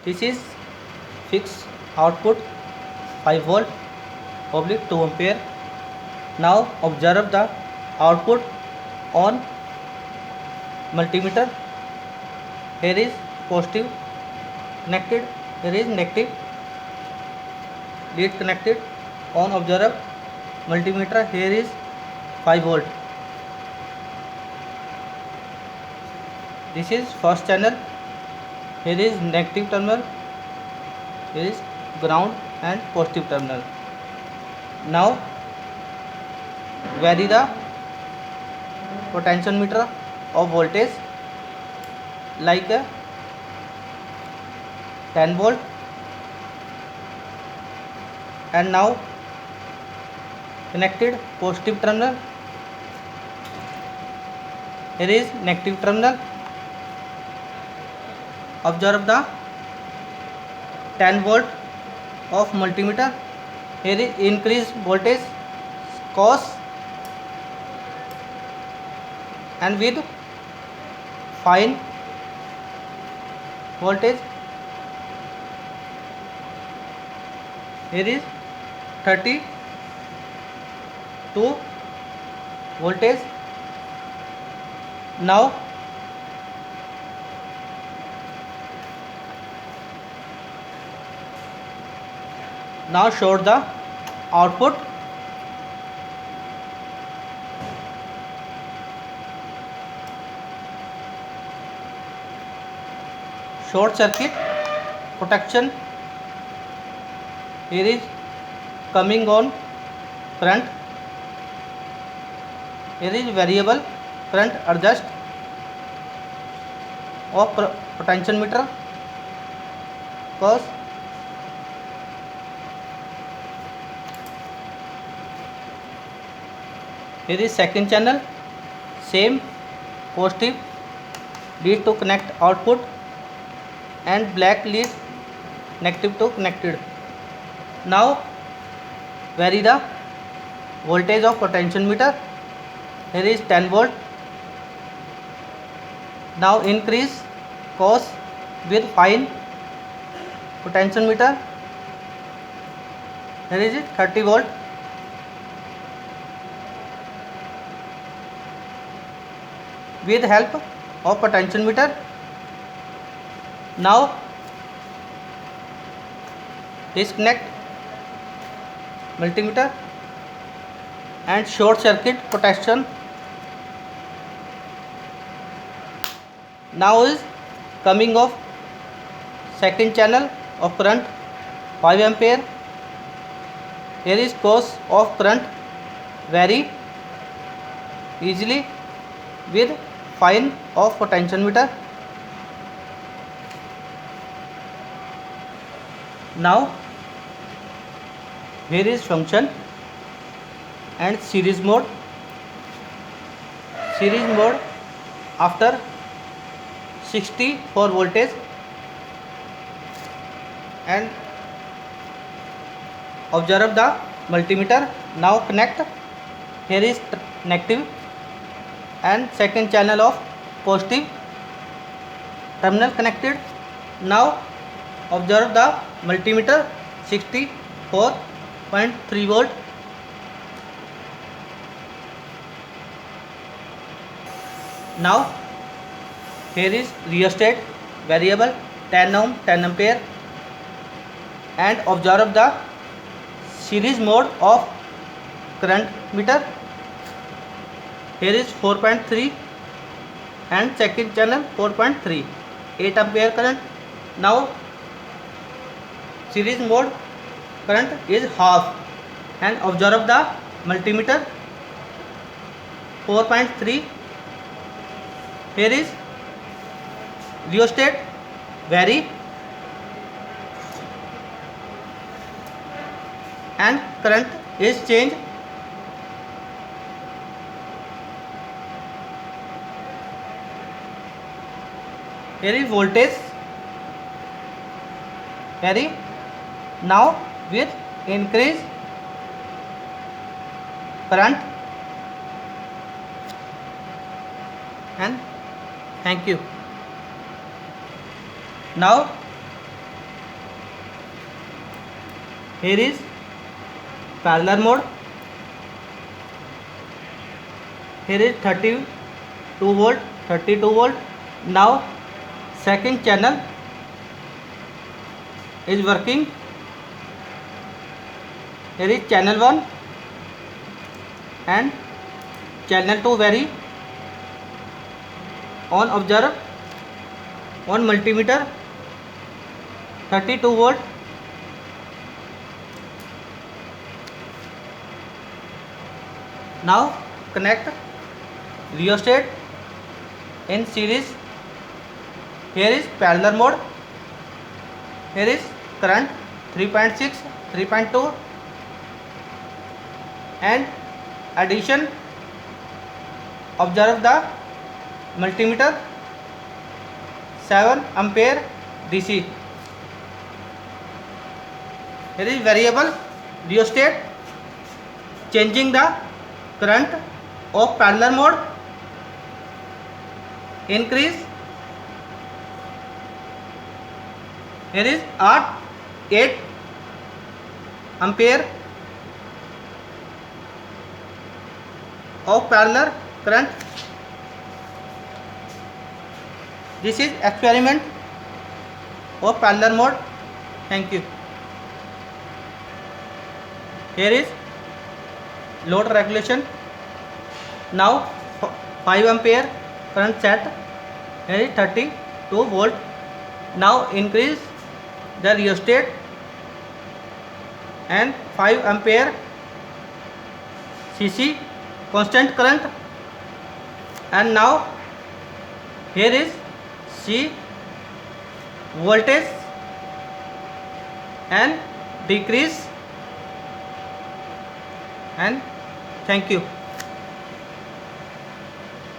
This is fixed output 5 volt oblique 2 ampere. Now observe the output on multimeter. Here is positive connected, here is negative lead connected. On observe multimeter, here is 5 volt. This is first channel. Here is negative terminal, here is ground and positive terminal. Now vary the potentiometer of voltage like 10 volt, and now connected positive terminal, here is negative terminal. Observe the 10 volt of multimeter. Here is increased voltage cos, and with fine voltage, here is 32 voltage. Now show the output. Short circuit protection. Here is coming on current. Here is variable current adjust of potentiometer cause. Here is second channel, same positive lead to connect output and black lead negative to connected. Now vary the voltage of potentiometer. Here is 10 volt. Now increase cos with fine potentiometer. Here is 30 volt. With help of potentiometer. Now disconnect multimeter and short circuit protection. Now is coming of second channel of current 5 ampere. Here is course of current vary easily with fine of potentiometer. Now here is function and series mode. Series mode after 64 voltage and observe the multimeter. Now connect. Here is negative and second channel of positive terminal connected. Now observe the multimeter 64.3 volt. Now here is rheostat variable 10 ohm 10 ampere and observe the series mode of current meter. Here is 4.3 and second channel 4.3 8 ampere current. Now series mode current is half and observe the multimeter 4.3. Here is rheostat vary and current is changed. Here is voltage vary now with increase current. And thank you. Now Here is parallel mode. Here is 32 volt, 32 volt. Now second channel is working. Here is channel 1 and channel 2 vary. On observe on multimeter 32 volt. Now connect rheostat in series. Here is parallel mode. Here is current 3.6, 3.2 and addition. Observe the multimeter 7 ampere DC. Here is variable rheostat changing the current of parallel mode. Increase. Here is 8 ampere of parallel current. This is experiment of parallel mode. Thank you. Here is load regulation. Now 5 ampere current set. Here is 32 volt. Now increase the rheostat and 5 ampere CC constant current. And now here is C voltage and decrease. And thank you.